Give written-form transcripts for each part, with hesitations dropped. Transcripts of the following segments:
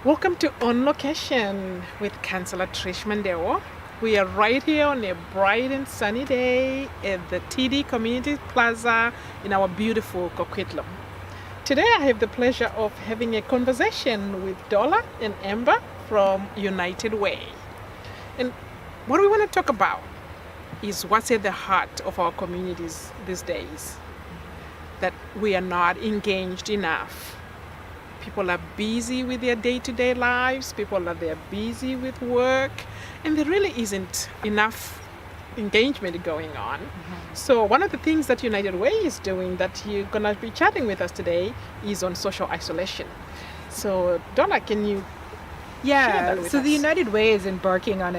Welcome to On Location with Councillor Trish Mandewo. We are right here on a bright and sunny day at the TD Community Plaza in our beautiful Coquitlam. Today I have the pleasure of having a conversation with Dorla and Amber from United Way. And what we want to talk about is what's at the heart of our communities these days, that we are not engaged enough. People are busy with their day-to-day lives, they're busy with work, and there really isn't enough engagement going on. So one of the things that United Way is doing that you're going to be chatting with us today is on social isolation. So Donna, can you share that with so us? the United Way is embarking on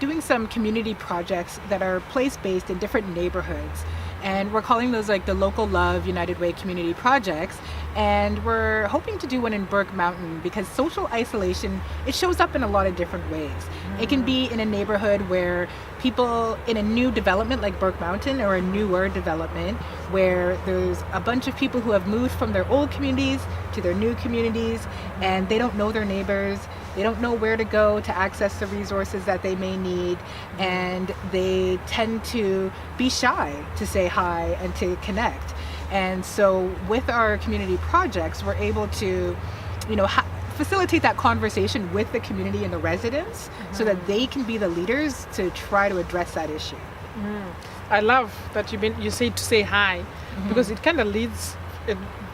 doing some community projects that are place-based in different neighborhoods. And we're calling those like the Local Love United Way community projects. And we're hoping to do one in Burke Mountain because social isolation, it shows up in a lot of different ways. It can be in a neighborhood where people in a new development like Burke Mountain, or a newer development where there's a bunch of people who have moved from their old communities to their new communities, and they don't know their neighbors. They don't know where to go to access the resources that they may need, and they tend to be shy to say hi and to connect. And so with our community projects, we're able to, facilitate that conversation with the community and the residents so that they can be the leaders to try to address that issue. I love that you say to say hi, because it kind of leads,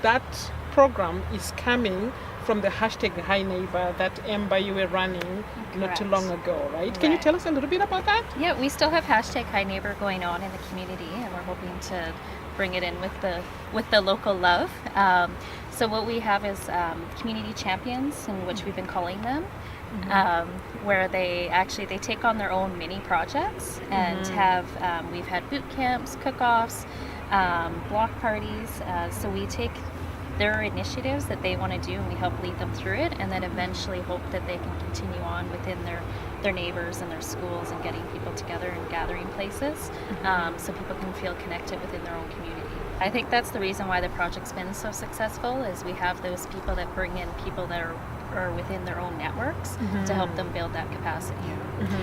that program is coming from the hashtag Hi Neighbor that Amber, you were running not too long ago, right? Can you tell us a little bit about that? Yeah, we still have hashtag Hi Neighbor going on in the community, and we're hoping to bring it in with the local love. So what we have is community champions, in which we've been calling them, where they take on their own mini projects and we've had boot camps, cook-offs, block parties. So we take their initiatives that they want to do and we help lead them through it, and then eventually hope that they can continue on within their neighbors and their schools and getting people together in gathering places, so people can feel connected within their own community. I think that's the reason why the project's been so successful, is we have those people that bring in people that are within their own networks to help them build that capacity.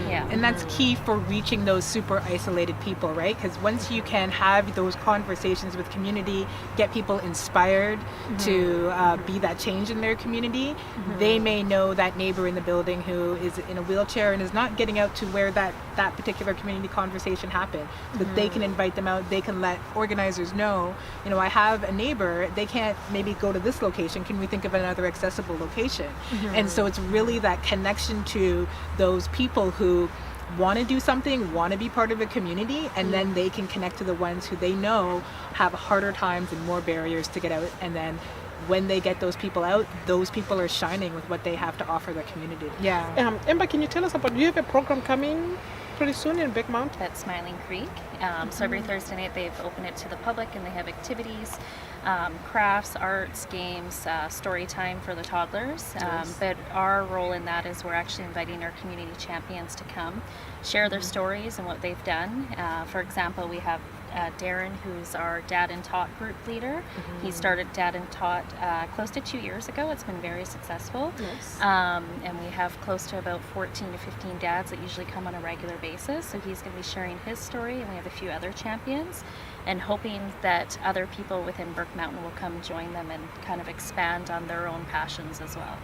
And that's key for reaching those super isolated people, right? Because once you can have those conversations with community, get people inspired to be that change in their community, they may know that neighbor in the building who is in a wheelchair and is not getting out to where that particular community conversation happened. But they can invite them out, they can let organizers know, I have a neighbor, they can't maybe go to this location, can we think of another accessible location? And so it's really that connection to those people who want to do something, want to be part of a community, and then they can connect to the ones who they know have harder times and more barriers to get out. And then when they get those people out, those people are shining with what they have to offer the community. Amber, can you tell us about, do you have a program coming pretty soon in Big Mountain? At Smiling Creek. So every Thursday night they've opened it to the public, and they have activities, crafts, arts, games, story time for the toddlers. But our role in that is we're actually inviting our community champions to come, share their stories and what they've done. For example, we have Darren, who's our Dad and Tot group leader. He started Dad and Tot close to 2 years ago. It's been very successful. And we have close to about 14 to 15 dads that usually come on a regular basis. So he's going to be sharing his story, and we have a few other champions, and hoping that other people within Burke Mountain will come join them and kind of expand on their own passions as well.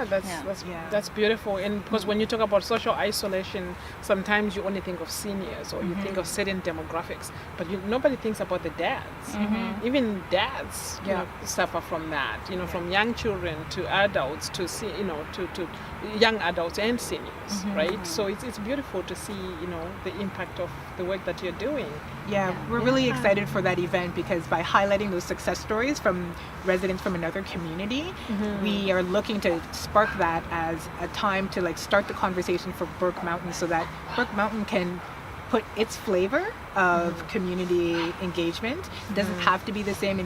That's beautiful. And because when you talk about social isolation, sometimes you only think of seniors, or you think of certain demographics, but nobody thinks about the dads. Even dads suffer from that, from young children to adults to young adults and seniors, right? So it's beautiful to see the impact of the work that you're doing. We're really excited for that event, because by highlighting those success stories from residents from another community, we are looking to spark that as a time to start the conversation for Burke Mountain, so that Burke Mountain can put its flavor of community engagement. It doesn't have to be the same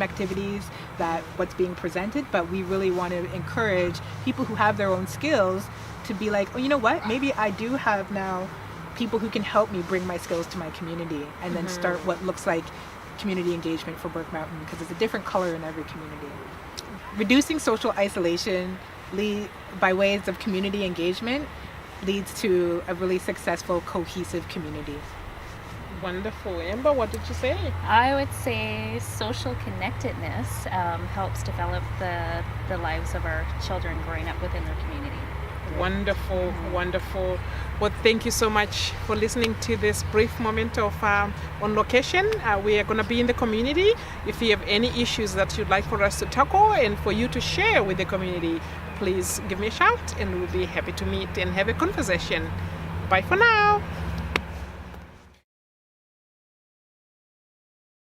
activities that what's being presented, but we really want to encourage people who have their own skills to be like, oh, you know what, maybe I do have now people who can help me bring my skills to my community, and then start what looks like community engagement for Burke Mountain, because it's a different color in every community. reducing social isolation by ways of community engagement leads to a really successful, cohesive community. Wonderful. Amber, what did you say? I would say social connectedness helps develop the lives of our children growing up within their community. Wonderful, wonderful. Well, thank you so much for listening to this brief moment of on location. We are going to be in the community. If you have any issues that you'd like for us to tackle and for you to share with the community, please give me a shout and we'll be happy to meet and have a conversation. Bye for now.